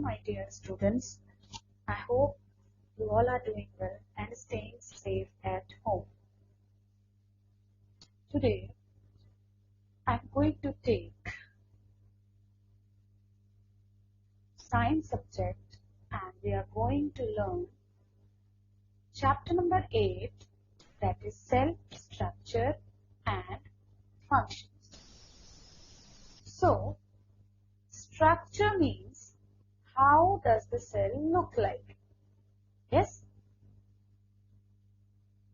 my dear students. I hope you all are doing well and staying safe at home. Today, I'm going to take science subject and we are going to learn chapter number 8, that is cell structure and functions. So, structure means how does the cell look like? Yes?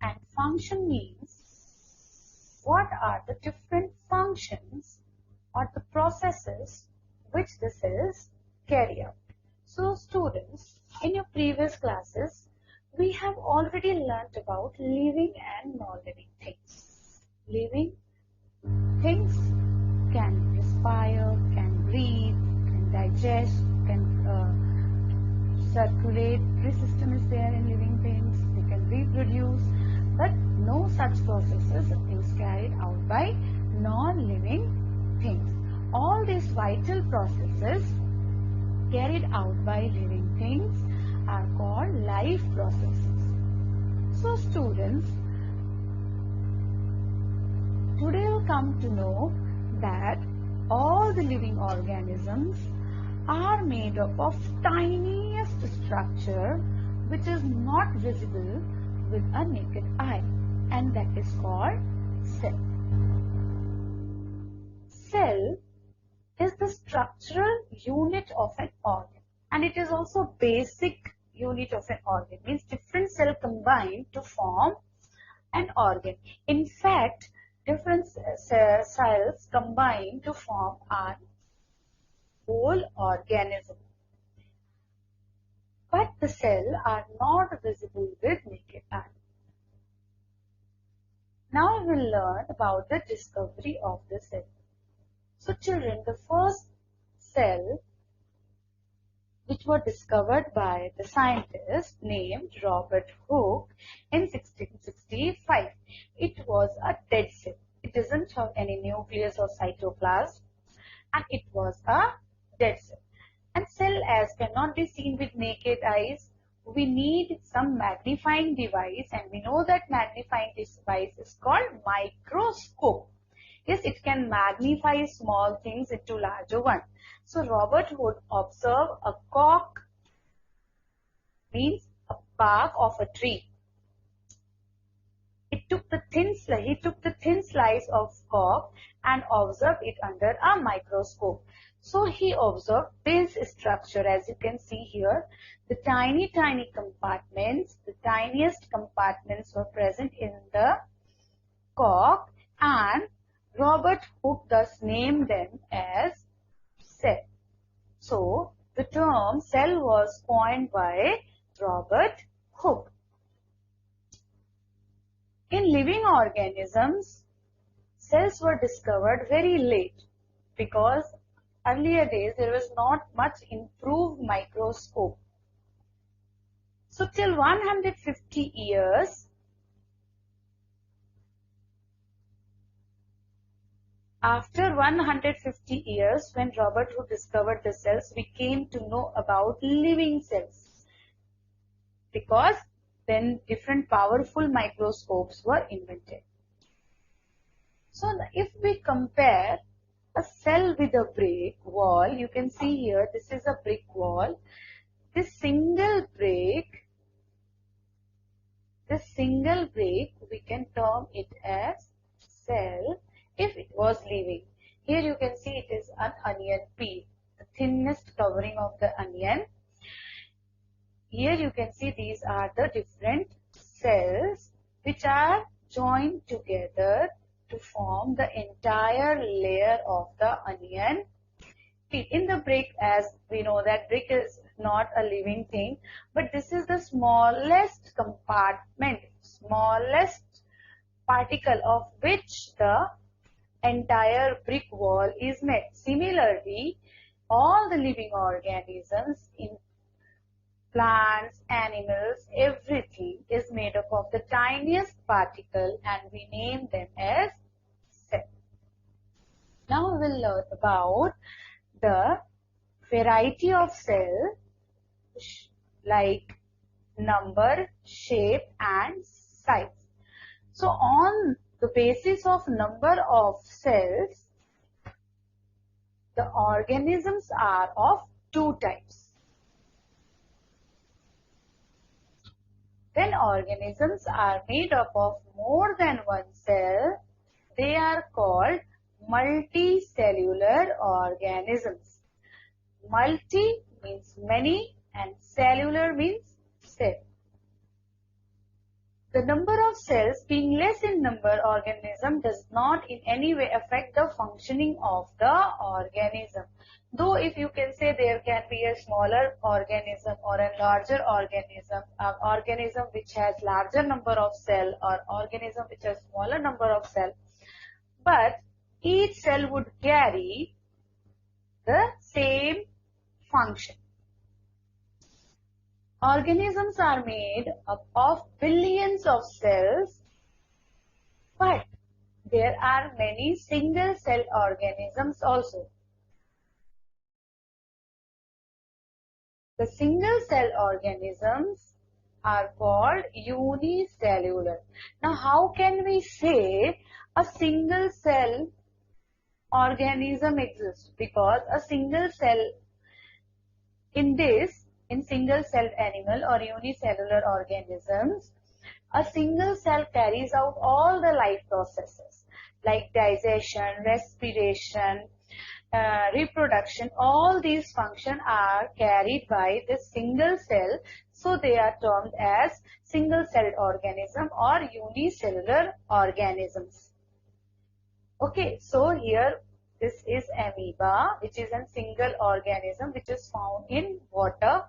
And function means what are the different functions or the processes which the cells carry out. So students, in your previous classes, we have already learnt about living and non-living things. Living things can respire, can breathe, can digest, can circulate. Every system is there in living things. They can reproduce, but no such processes is carried out by non-living things. All these vital processes carried out by living things are called life processes. So students, today we'll come to know that all the living organisms are made up of tiniest structure which is not visible with a naked eye, and that is called cell. Cell is the structural unit of an organ, and it is also basic unit of an organ. Means different cells combine to form an organ. In fact, different cells combine to form our whole organism. But the cells are not visible with naked eye. Now we will learn about the discovery of the cell. So children, the first cell which was discovered by the scientist named Robert Hooke in 1665. It was a dead cell. It doesn't have any nucleus or cytoplasm, and it was a dead cell. And cell as cannot be seen with naked eyes, we need some magnifying device, and we know that magnifying device is called microscope. Yes, it can magnify small things into larger ones. So Robert would observe a cork, means a bark of a tree. He took the thin slice of cork and observed it under a microscope. So he observed this structure, as you can see here. The tiny compartments, the tiniest compartments were present in the cork, and Robert Hooke thus named them as cell. So the term cell was coined by Robert Hooke. In living organisms, cells were discovered very late because earlier days there was not much improved microscope. So till 150 years, after 150 years, when Robert Hooke discovered the cells, we came to know about living cells, because then different powerful microscopes were invented. So if we compare a cell with a brick wall, you can see here this is a brick wall. This single brick, we can term it as cell if it was living. Here you can see it is an onion peel, the thinnest covering of the onion. Here you can see these are the different cells which are joined together to form the entire layer of the onion. In the brick, as we know that brick is not a living thing, but this is the smallest compartment, smallest particle of which the entire brick wall is made. Similarly, all the living organisms in plants, animals, everything is made up of the tiniest particle, and we name them as cell. Now we will learn about the variety of cell like number, shape and size. So on the basis of number of cells, the organisms are of two types. When organisms are made up of more than one cell, they are called multicellular organisms. Multi means many and cellular means cell. The number of cells being less in number organism does not in any way affect the functioning of the organism. Though if you can say there can be a smaller organism or a larger organism, an organism which has larger number of cell or organism which has smaller number of cell, but each cell would carry the same function. Organisms are made up of billions of cells, but there are many single cell organisms also. The single cell organisms are called unicellular. Now how can we say a single cell organism exists? Because a single cell in single cell animal or unicellular organisms, a single cell carries out all the life processes like digestion, respiration, reproduction. All these functions are carried by this single cell, so they are termed as single celled organism or unicellular organisms. Okay, so here this is amoeba, which is a single organism which is found in water.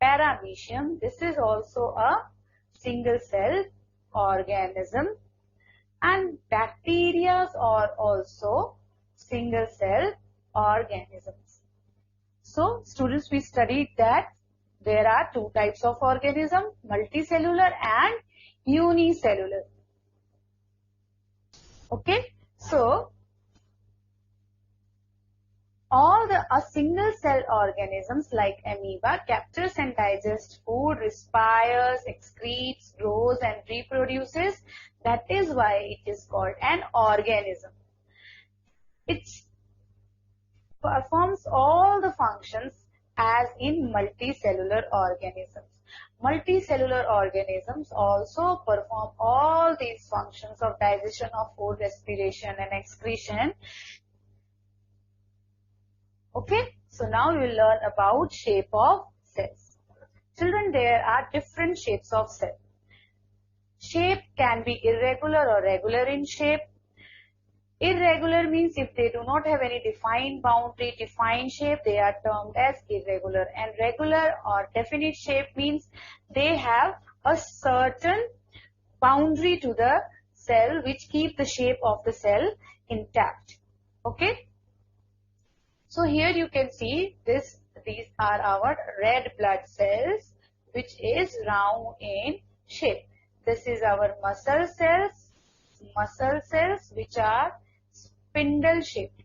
Paramecium, this is also a single cell organism, and bacteria are also single cell organisms. So students, we studied that there are two types of organism, multicellular and unicellular. Okay, so a single cell organisms like amoeba captures and digests food, respires, excretes, grows and reproduces. That is why it is called an organism. It performs all the functions as in multicellular organisms. Multicellular organisms also perform all these functions of digestion of food, respiration and excretion. Okay, so now we will learn about shape of cells. Children, there are different shapes of cell. Shape can be irregular or regular in shape. Irregular means if they do not have any defined boundary, defined shape, they are termed as irregular. And regular or definite shape means they have a certain boundary to the cell which keep the shape of the cell intact. Okay. So here you can see these are our red blood cells which is round in shape. This is our muscle cells which are spindle shaped,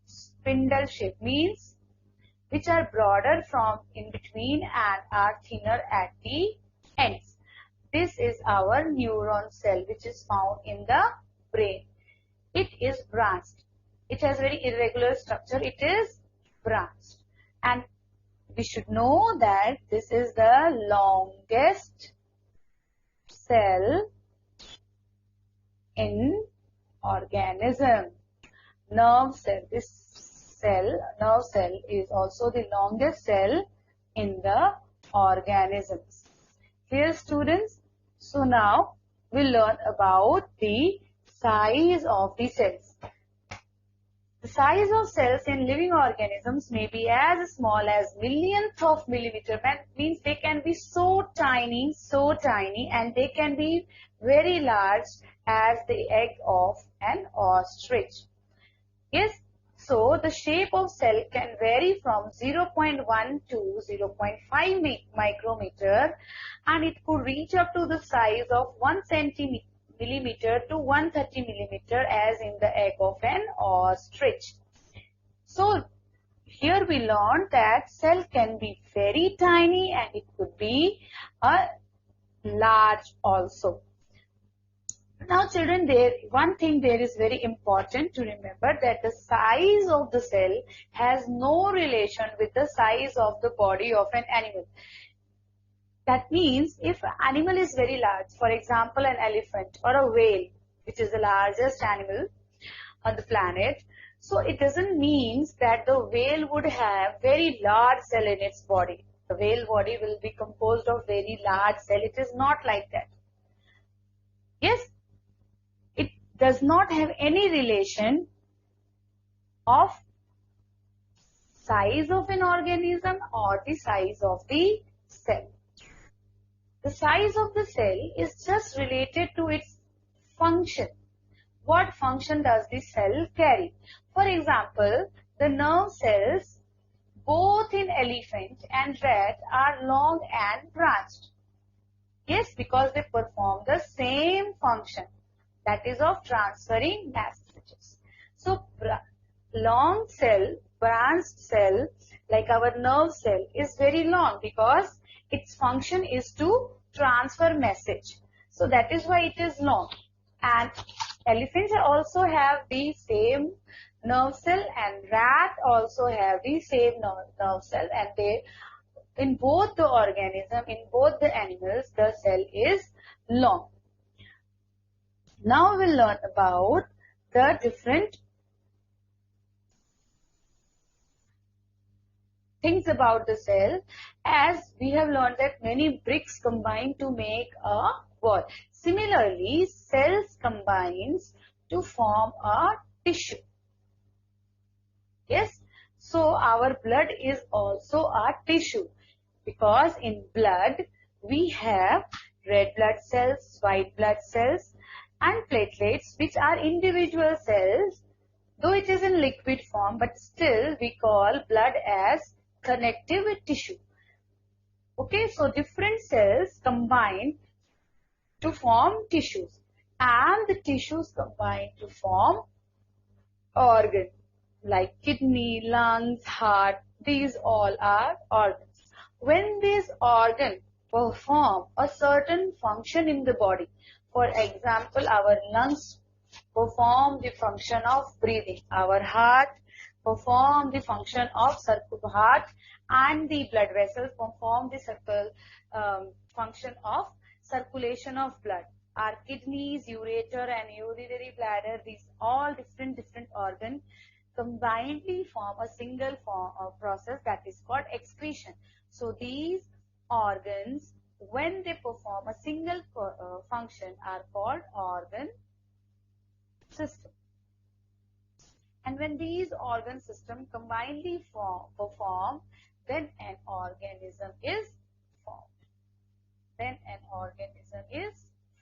Spindle shape means which are broader from in between and are thinner at the ends. This is our neuron cell which is found in the brain. It is branched. It has very irregular structure. It is branched. And we should know that this is the longest cell in organism. Nerve cell. Nerve cell is also the longest cell in the organisms. Clear, students? So now we'll learn about the size of the cells. The size of cells in living organisms may be as small as millionth of millimeter. That means they can be so tiny, and they can be very large as the egg of an ostrich. Yes, so the shape of cell can vary from 0.1 to 0.5 micrometer, and it could reach up to the size of 1 centimeter to 130 millimeter as in the egg of an ostrich. So here we learned that cell can be very tiny and it could be large also. Now children, one thing there is very important to remember, that the size of the cell has no relation with the size of the body of an animal. That means if an animal is very large, for example an elephant or a whale, which is the largest animal on the planet, so it doesn't mean that the whale would have very large cell in its body. The whale body will be composed of very large cell. It is not like that. Yes, it does not have any relation of size of an organism or the size of the cell. The size of the cell is just related to its function. What function does the cell carry? For example, the nerve cells both in elephant and rat are long and branched. Yes, because they perform the same function, that is of transferring messages. So long cell, branched cell, like our nerve cell, is very long because its function is to transfer message. So that is why it is long. And elephants also have the same nerve cell and rat also have the same nerve cell, and they, in both the organism, in both the animals, the cell is long. Now we'll learn about the different things about the cell, as we have learned that many bricks combine to make a wall. Similarly, cells combines to form a tissue. Yes, so our blood is also a tissue, because in blood we have red blood cells, white blood cells and platelets, which are individual cells, though it is in liquid form, but still we call blood as connective tissue. Okay, so different cells combine to form tissues, and the tissues combine to form organs like kidney, lungs, heart. These all are organs. When these organs perform a certain function in the body, for example, our lungs perform the function of breathing, our heart perform the function of heart, and the blood vessels perform the function of circulation of blood. Our kidneys, ureter and urinary bladder, these all different organs combinedly form a single process that is called excretion. So these organs, when they perform a single function, are called organ system. And when these organ systems combinedly perform, then an organism is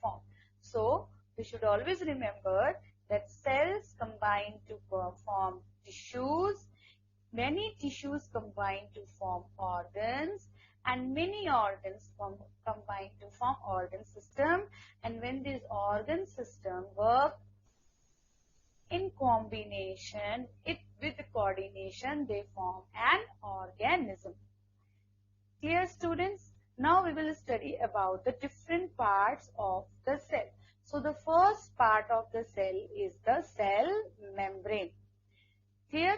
formed. So we should always remember that cells combine to form tissues, many tissues combine to form organs, and many organs combine to form organ system. And when these organ system work in combination with coordination, they form an organism. Clear, students? Now we will study about the different parts of the cell. So the first part of the cell is the cell membrane. Clear?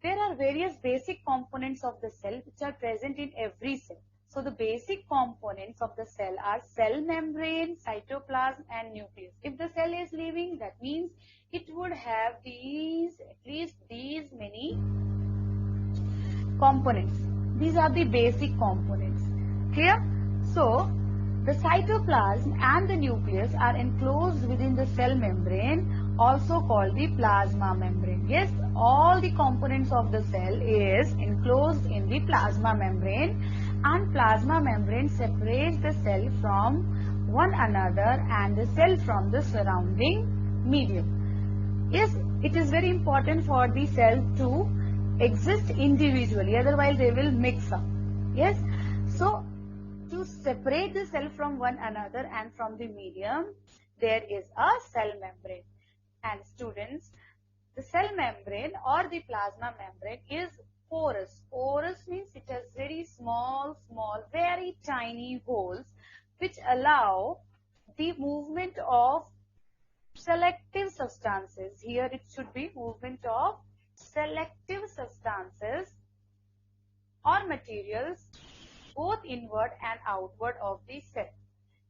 There are various basic components of the cell which are present in every cell. So the basic components of the cell are cell membrane, cytoplasm and nucleus. If the cell is living, that means it would have at least these many components. These are the basic components. Clear? So the cytoplasm and the nucleus are enclosed within the cell membrane, also called the plasma membrane. Yes, all the components of the cell is enclosed in the plasma membrane, and plasma membrane separates the cell from one another and the cell from the surrounding medium. Yes, it is very important for the cell to exist individually, otherwise they will mix up. Yes, so to separate the cell from one another and from the medium, there is a cell membrane. And students, The cell membrane or the plasma membrane is porous. Porous means it has very small, very tiny holes which allow the movement of selective substances. Here it should be movement of selective substances or materials both inward and outward of the cell.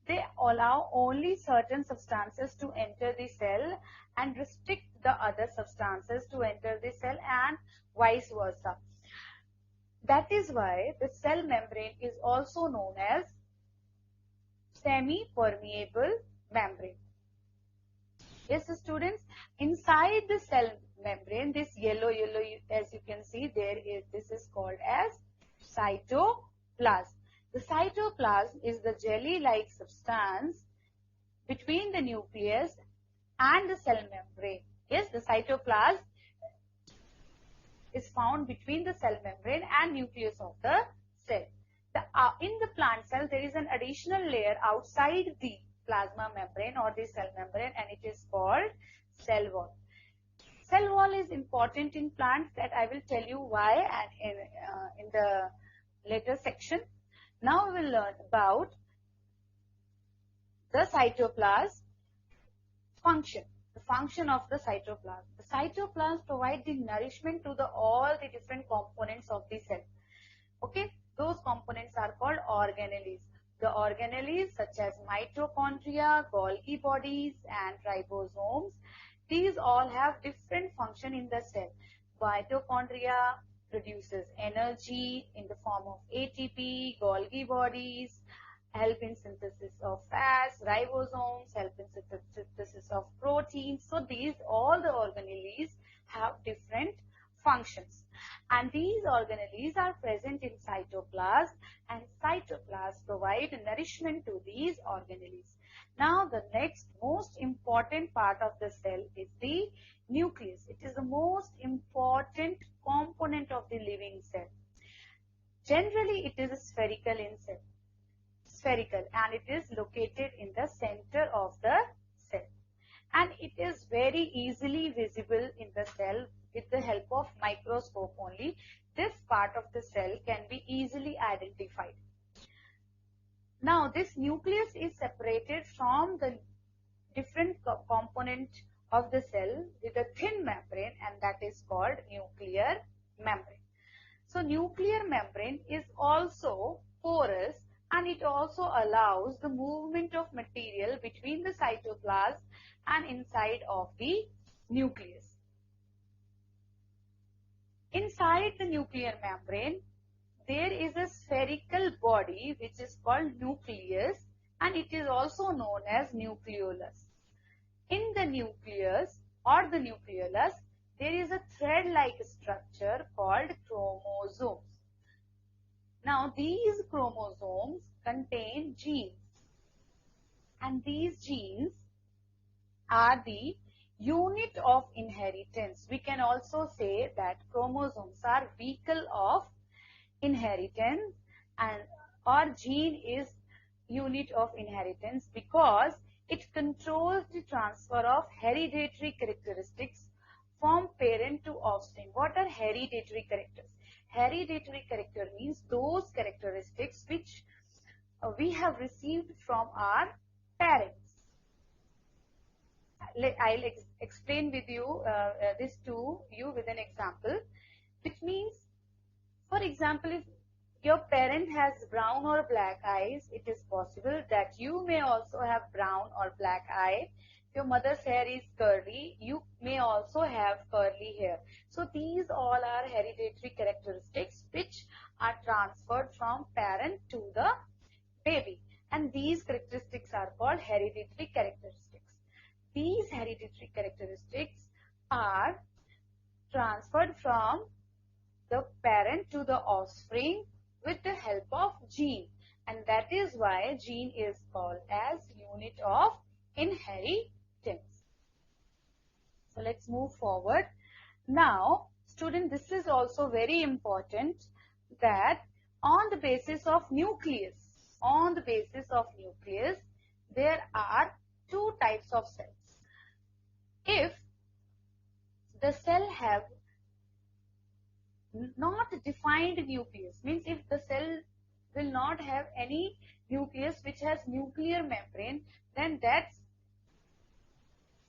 They allow only certain substances to enter the cell and restrict the other substances to enter the cell and vice versa. That is why the cell membrane is also known as semi-permeable membrane. Yes, students, inside the cell membrane, this yellow, as you can see, this is called as cytoplasm. The cytoplasm is the jelly-like substance between the nucleus and the cell membrane. Yes, the cytoplasm is found between the cell membrane and nucleus of the cell. In the plant cell, there is an additional layer outside the plasma membrane or the cell membrane, and it is called cell wall. Cell wall is important in plants, that I will tell you why and in the later section. Now we will learn about the cytoplasm function, the function of the cytoplasm. The cytoplasm provides the nourishment to all the different components of the cell. Okay, those components are called organelles. The organelles such as mitochondria, Golgi bodies and ribosomes, these all have different function in the cell. Mitochondria produces energy in the form of ATP, Golgi bodies help in synthesis of fats, ribosomes help in synthesis of proteins. So these, all the organelles have different functions, and these organelles are present in cytoplasm, and cytoplasm provide nourishment to these organelles. Now the next most important part of the cell is the nucleus. It is the most important component of the living cell. Generally it is spherical in cell. And it is located in the center of the cell, and it is very easily visible in the cell with the help of microscope only. This part of the cell can be easily identified. Now this nucleus is separated from the different component of the cell with a thin membrane, and that is called nuclear membrane. So nuclear membrane is also porous, and it also allows the movement of material between the cytoplasm and inside of the nucleus. Inside the nuclear membrane, there is a spherical body which is called nucleus, and it is also known as nucleolus. In the nucleus or the nucleolus, there is a thread-like structure called chromosomes. Now these chromosomes contain genes, and these genes are the unit of inheritance. We can also say that chromosomes are vehicle of inheritance, and our gene is unit of inheritance because it controls the transfer of hereditary characteristics from parent to offspring. What are hereditary characters? Hereditary character means those characteristics which we have received from our parents. I'll explain with you this to you with an example, which means, for example, if your parent has brown or black eyes, it is possible that you may also have brown or black eye. If your mother's hair is curly, you may also have curly hair. So these all are hereditary characteristics which are transferred from parent to the baby, and these characteristics are called hereditary characteristics. These hereditary characteristics are transferred from the parent to the offspring with the help of gene, and that is why gene is called as unit of inheritance. So let's move forward. Now student, this is also very important, that on the basis of nucleus, there are two types of cells. If the cell have not defined nucleus, means if the cell will not have any nucleus which has nuclear membrane, then that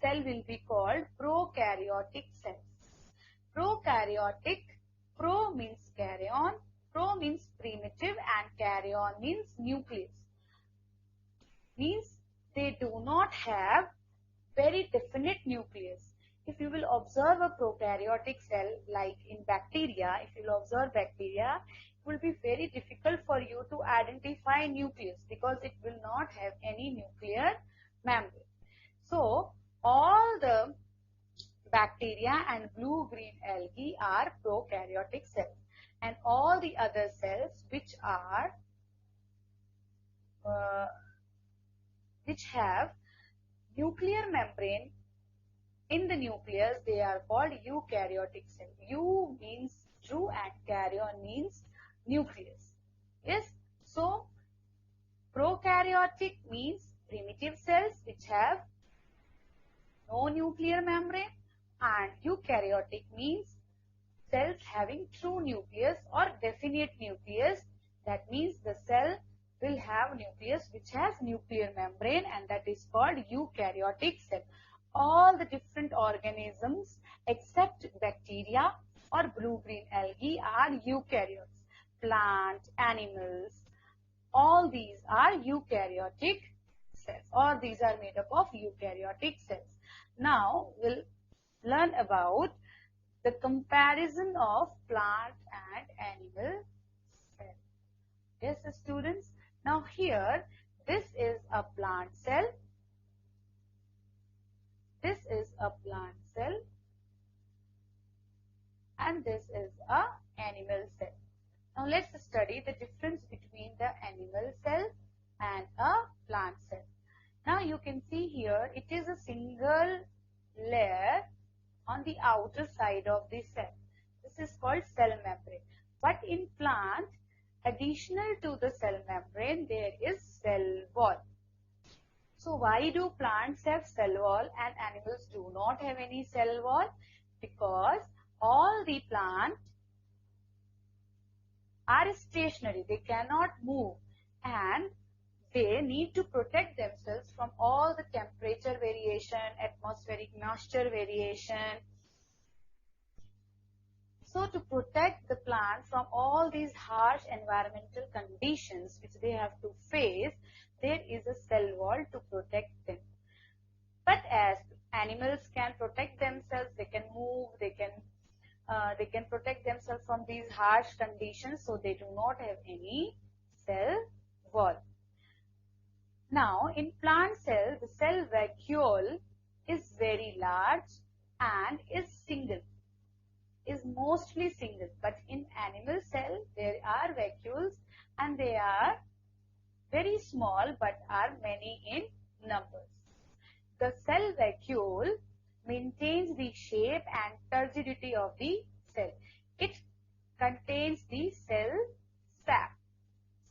cell will be called prokaryotic cells. Prokaryotic, pro means carrion, pro means primitive and carrion means nucleus. Means they do not have very definite nucleus. If you will observe a prokaryotic cell like in bacteria, if you will observe bacteria, it will be very difficult for you to identify nucleus because it will not have any nuclear membrane. So all the bacteria and blue-green algae are prokaryotic cells, and all the other cells which have nuclear membrane in the nucleus, they are called eukaryotic cells. Eu means true and karyon means nucleus. Yes, so prokaryotic means primitive cells which have no nuclear membrane, and eukaryotic means cells having true nucleus or definite nucleus. That means the cell will have nucleus which has nuclear membrane, and that is called eukaryotic cell. All the different organisms except bacteria or blue-green algae are eukaryotes. Plant, animals, all these are eukaryotic cells, or these are made up of eukaryotic cells. Now we'll learn about the comparison of plant and animal cell. Yes, students. Now here, this is a plant cell. This is a plant cell. And this is a animal cell. Now let's study the difference between the animal cell and a plant cell. Now you can see here, it is a single layer on the outer side of the cell. This is called cell membrane. But in plant, additional to the cell membrane, there is cell wall. So why do plants have cell wall and animals do not have any cell wall? Because all the plants are stationary. They cannot move, and they need to protect themselves from all the temperature variation, atmospheric moisture variation. So to protect the plant from all these harsh environmental conditions which they have to face, there is a cell wall to protect them. But as animals can protect themselves, they can move, they can protect themselves from these harsh conditions, so they do not have any cell wall. Now, in plant cell, the cell vacuole is very large and is mostly single. But in animal cell, there are vacuoles and they are very small but are many in numbers. The cell vacuole maintains the shape and turgidity of the cell. It contains the cell sap.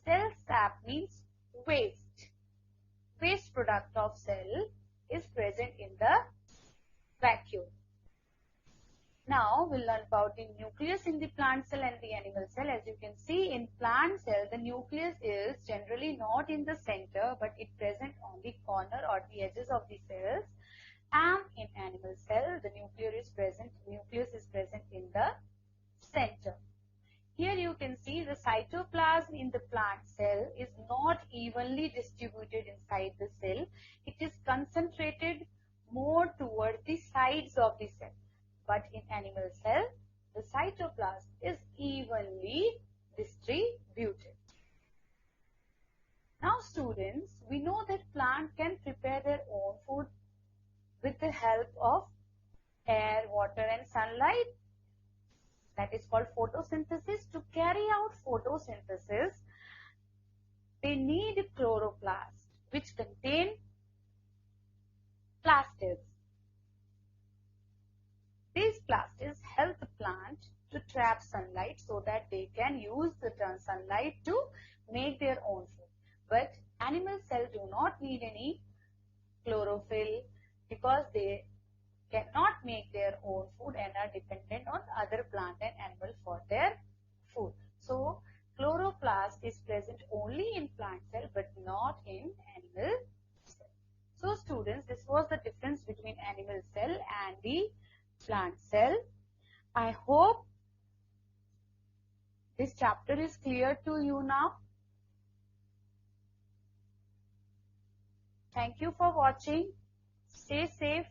Cell sap means waste. Waste product of cell is present in the vacuole. Now we'll learn about the nucleus in the plant cell and the animal cell. As you can see, in plant cell, the nucleus is generally not in the center, but it present on the corner or the edges of the cells. And in animal cell, the nucleus is present in the center. Here you can see the cytoplasm in the plant cell is not evenly distributed inside the cell. It is concentrated more towards the sides of the cell. But in animal cell, the cytoplasm is evenly distributed. Now students, we know that plant can prepare their own food with the help of air, water and sunlight. That is called photosynthesis. To carry out photosynthesis, they need chloroplast, which contain plastids. These plastids help the plant to trap sunlight so that they can use the sunlight to make their own food. But animal cells do not need any chlorophyll because they cannot make their own food and are dependent on other plant and animal for their food. So chloroplast is present only in plant cell but not in animal cell. So students, this was the difference between animal cell and the plant cell. I hope this chapter is clear to you now. Thank you for watching. Stay safe.